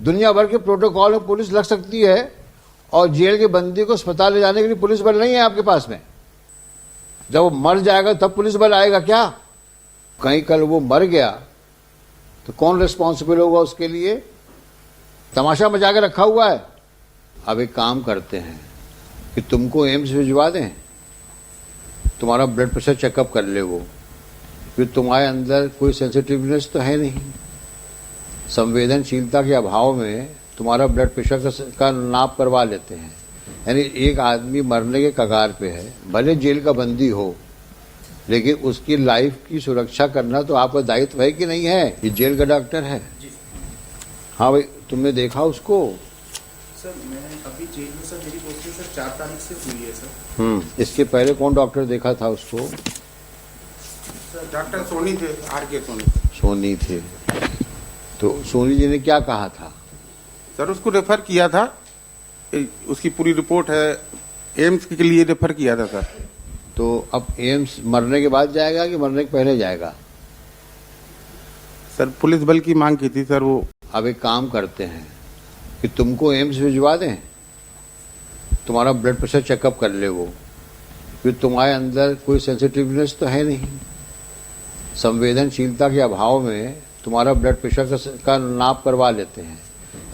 दुनिया भर के प्रोटोकॉल में पुलिस लग सकती है और जेल के बंदी को अस्पताल ले जाने के लिए पुलिस बल नहीं है आपके पास में। जब वो मर जाएगा तब पुलिस बल आएगा क्या? कहीं कल वो मर गया तो कौन रिस्पॉन्सिबल होगा उसके लिए? तमाशा मचा के रखा हुआ है। अब एक काम करते हैं कि तुमको एम्स भिजवा दें, तुम्हारा ब्लड प्रेशर चेकअप कर ले वो, क्योंकि तुम्हारे अंदर कोई सेंसिटिवनेस तो है नहीं। संवेदनशीलता के अभाव में तुम्हारा ब्लड प्रेशर का नाप करवा लेते हैं। यानी एक आदमी मरने के कगार पे है, भले जेल का बंदी हो, लेकिन उसकी लाइफ की सुरक्षा करना तो आपका दायित्व है कि नहीं है? ये जेल का डॉक्टर है। हाँ भाई, तुमने देखा उसको? सर मैं अभी जेल में, सर मेरी पोस्टिंग सर 4 तारीख से हुई है सर। इसके पहले कौन डॉक्टर देखा था उसको? सर डॉक्टर सोनी थे, RK सोनी। सोनी थे। तो सोनी जी ने क्या कहा था? सर उसको रेफर किया था, उसकी पूरी रिपोर्ट है, एम्स के लिए रेफर किया था सर। तो अब एम्स मरने के बाद जाएगा कि मरने के पहले जाएगा? सर पुलिस बल की मांग की थी सर वो। अब एक काम करते हैं कि तुमको एम्स भिजवा दें, तुम्हारा ब्लड प्रेशर चेकअप कर ले वो, क्योंकि तुम्हारे अंदर कोई सेंसिटिवनेस तो है नहीं। संवेदनशीलता के अभाव में तुम्हारा ब्लड प्रेशर का नाप करवा लेते हैं।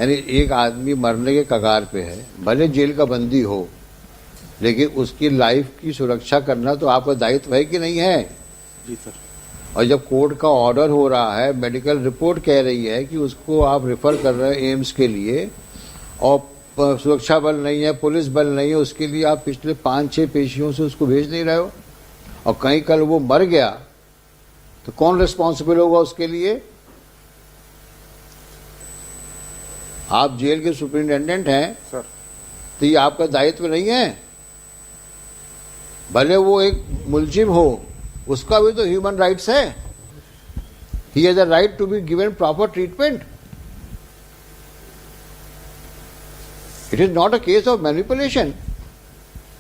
यानी एक आदमी मरने के कगार पे है, भले जेल का बंदी हो, लेकिन उसकी लाइफ की सुरक्षा करना तो आपका दायित्व है कि नहीं है? जी सर। और जब कोर्ट का ऑर्डर हो रहा है, मेडिकल रिपोर्ट कह रही है कि उसको आप रेफर कर रहे हैं एम्स के लिए, और सुरक्षा बल नहीं है, पुलिस बल नहीं है, उसके लिए आप पिछले 5-6 पेशियों से उसको भेज नहीं रहे हो, और कहीं कल वो मर गया तो कौन रिस्पॉन्सिबल होगा उसके लिए? आप जेल के सुपरिटेंडेंट हैं सर। तो ये आपका दायित्व नहीं है? भले वो एक मुलजिम हो, उसका भी तो ह्यूमन राइट्स है। He has a right to be given proper treatment. It is not a case of manipulation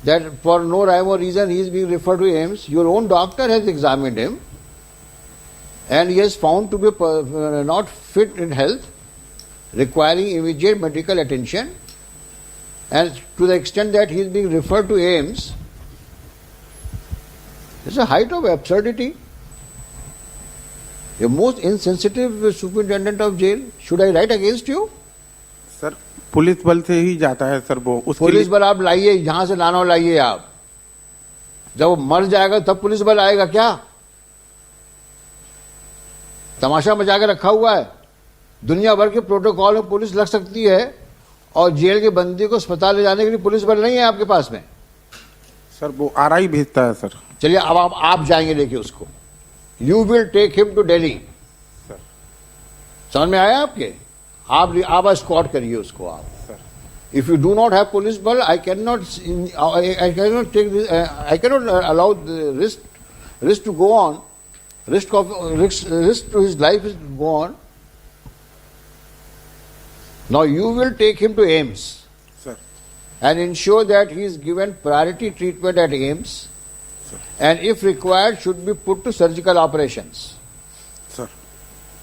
that for no rhyme or reason he is being referred to AIIMS. Your own doctor has examined him and he has found to be not fit in health, requiring immediate medical attention, and to the extent that he is being referred to AIIMS, it's a height of absurdity. The most insensitive superintendent of jail, should I write against you? Sir police बल से ही जाता है sir वो, उसके police बल आप लाइए, यहां से लाना लाइए आप। जब वो मर जाएगा तब पुलिस बल आएगा क्या? तमाशा मचा के रखा हुआ है। दुनिया भर के प्रोटोकॉल में पुलिस लग सकती है और जेल के बंदी को अस्पताल ले जाने के लिए पुलिस बल नहीं है आपके पास में। सर वो RI भेजता है सर। चलिए अब आप जाएंगे लेके उसको। You will take him to Delhi. Sir समझ में आया आपके? आप एस्कॉर्ट करिए उसको आप। Sir if you do not have police बल, I can not allow risk to go on. Risk to his life is gone. Now you will take him to AIIMS, sir, and ensure that he is given priority treatment at AIIMS, sir, and if required should be put to surgical operations. sir.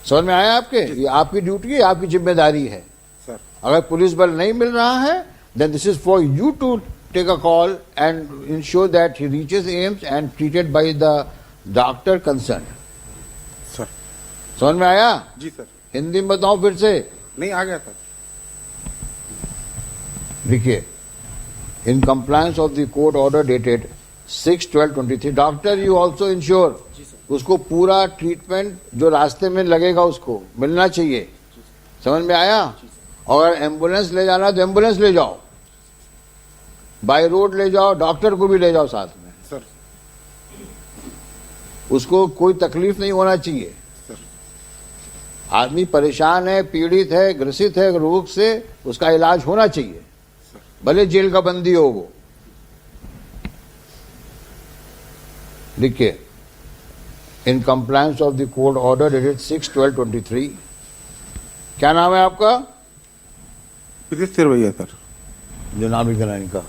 समझ में आया आपके? ये आपकी duty है, आपकी जिम्मेदारी है। sir. अगर पुलिस बल नहीं मिल रहा है, then this is for you to take a call and ensure that he reaches AIIMS and treated by the doctor concern. Sir समझ में आया? जी सर। हिंदी में बताऊं फिर से? नहीं आ गया सर। देखिए, in compliance of the court order dated 6/12/23, doctor you also ensure उसको पूरा ट्रीटमेंट जो रास्ते में लगेगा उसको मिलना चाहिए। समझ में आया? और एम्बुलेंस ले जाना तो एम्बुलेंस ले जाओ, बाय रोड ले जाओ, डॉक्टर को भी ले जाओ साथ में। उसको कोई तकलीफ नहीं होना चाहिए। आदमी परेशान है, पीड़ित है, ग्रसित है रोग से, उसका इलाज होना चाहिए, भले जेल का बंदी हो वो। लिखिए, in compliance of the court order dated 6/12/23। क्या नाम है आपका? भैया सर। जो नाम लिखना इनका,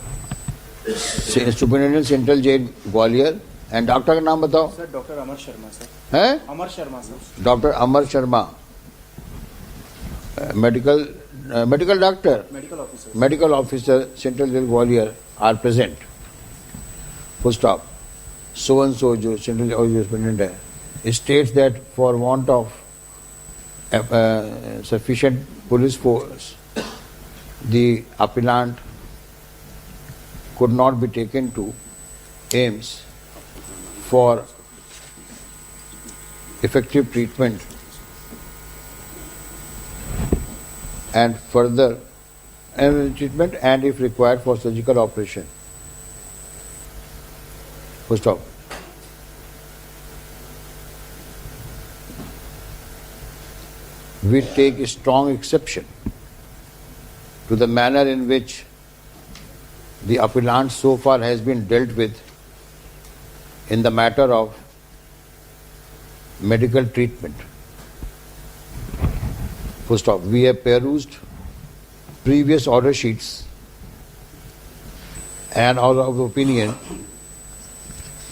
superintendent central jail Gwalior. And doctor का नाम बताओ? Sir doctor Amar Sharma sir. है? Amar Sharma sir. Doctor Amar Sharma, medical medical doctor, medical officers. medical officer, Central Jail Gwalior are present. Full stop. So and so, जो Central Jail Superintendent है, states that for want of sufficient police force, the appellant could not be taken to AIMS for effective treatment and further treatment and if required for surgical operation. Full stop. We take strong exception to the manner in which the appellant so far has been dealt with in the matter of medical treatment. Full stop. We have perused previous order sheets and are of the opinion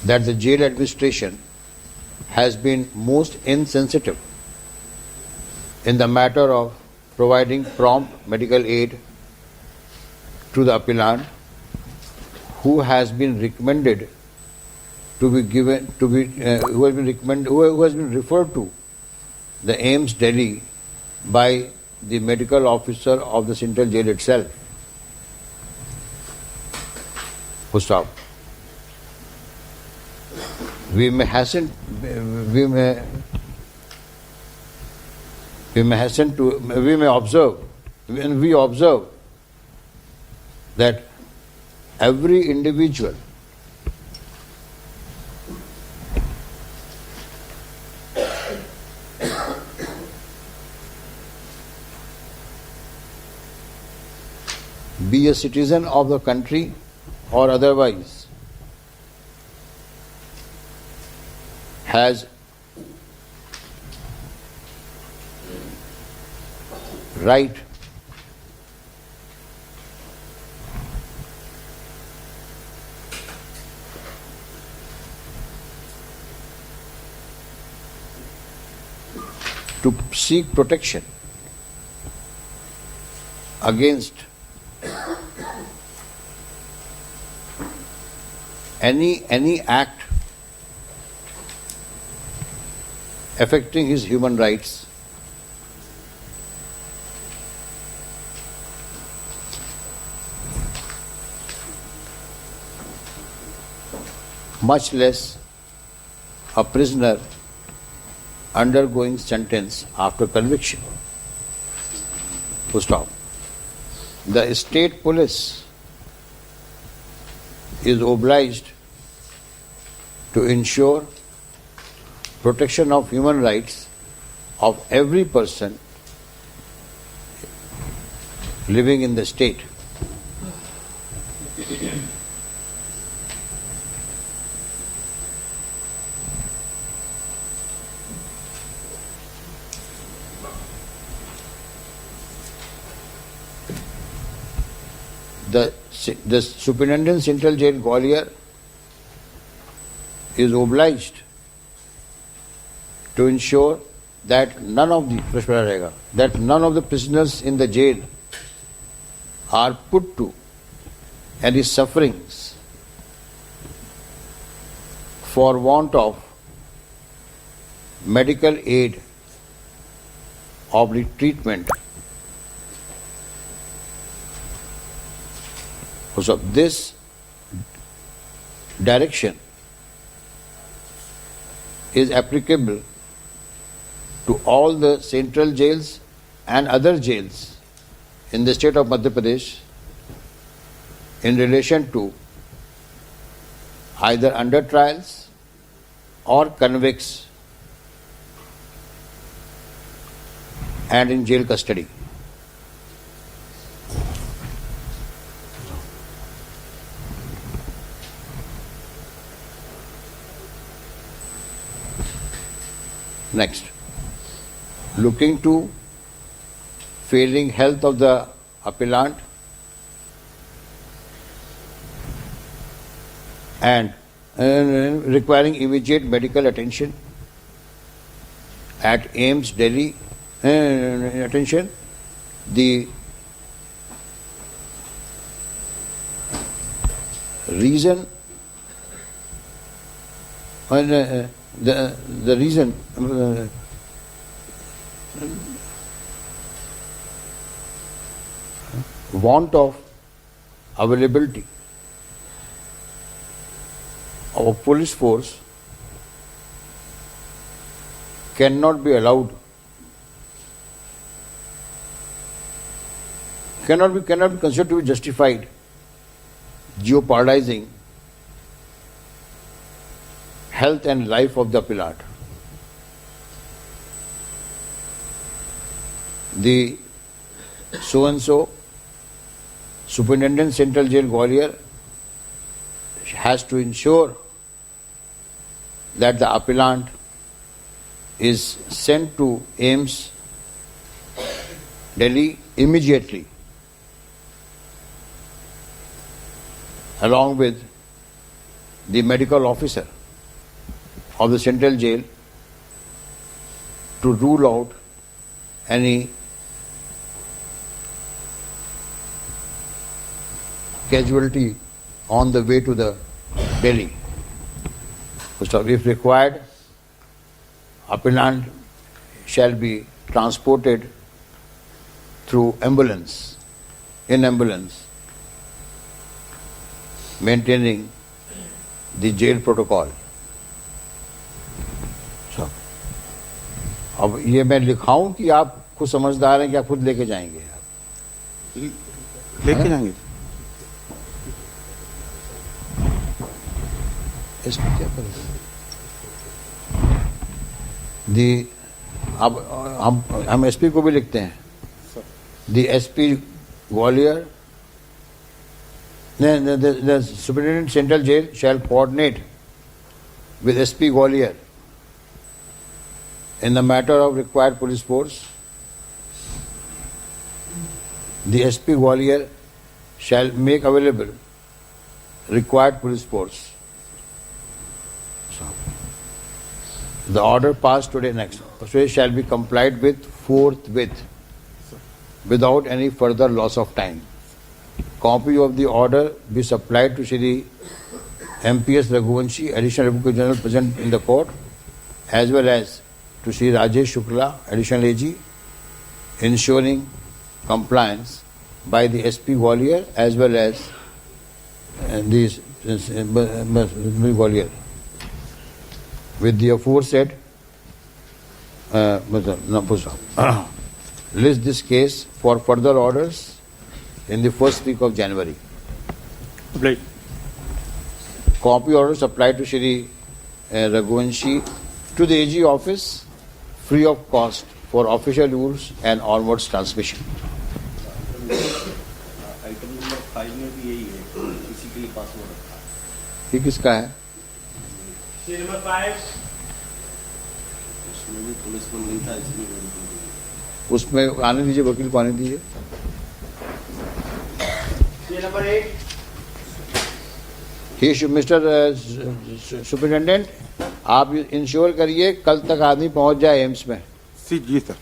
that the jail administration has been most insensitive in the matter of providing prompt medical aid to the appellant who has been recommended to be given to be who has been referred to the AIMS Delhi by the medical officer of the Central Jail itself. Full stop. We may observe when we observe that every individual be a citizen of the country or otherwise has right to seek protection against any act affecting his human rights, much less a prisoner undergoing sentence after conviction. Full stop. The state police is obliged to ensure protection of human rights of every person living in the state. The Superintendent Central Jail Gwalior is obliged to ensure that none of the prisoners in the jail are put to any sufferings for want of medical aid or treatment. So this direction is applicable to all the central jails and other jails in the state of Madhya Pradesh in relation to either under trials or convicts and in jail custody. Next, looking to failing health of the appellant and requiring immediate medical attention at AIMS Delhi, the reason the reason want of availability of a police force cannot be allowed, cannot be considered to be justified, jeopardizing health and life of the appellant. The so-and-so Superintendent Central Jail Gwalior has to ensure that the appellant is sent to AIIMS Delhi immediately, along with the medical officer of the Central Jail, to rule out any casualty on the way to the Delhi. So if required, appellant shall be transported through ambulance, in ambulance, maintaining the jail protocol. So, अब ये मैं लिखाऊं कि आप खुद समझदार हैं कि आप खुद लेके जाएंगे? लेके जाएंगे। इसमें क्या करेंगे? अब हम एसपी को भी लिखते हैं। The SP Gwalior, the Superintendent Central Jail shall coordinate with SP Gwalior in the matter of required police force. The SP Gwalior shall make available required police force. So, the order passed today next. So shall be complied with forthwith, without any further loss of time. Copy of the order be supplied to Shri MPS Raghuvanshi, Additional Advocate General present in the court, as well as to Shri Rajesh Shukla, Additional AG, ensuring compliance by the SP Gwalior as well as the Gwalior with the aforesaid list this case for further orders in the first week of January. Right. Copy order supplied to Shri Raghuvanshi to the AG office free of cost for official use and onwards transmission. Item number 5 में भी यही है, इसी के लिए password रखा है। ये किसका है? नंबर 5 इसमें भी पुलिस को नहीं था, इसलिए मैंने बोल दिया। उसमें आने दीजिए, वकील को आने दीजिए। Number 8 he should mister superintendent, आप इंश्योर करिए कल तक आदमी पहुंच जाए एम्स में। जी सर।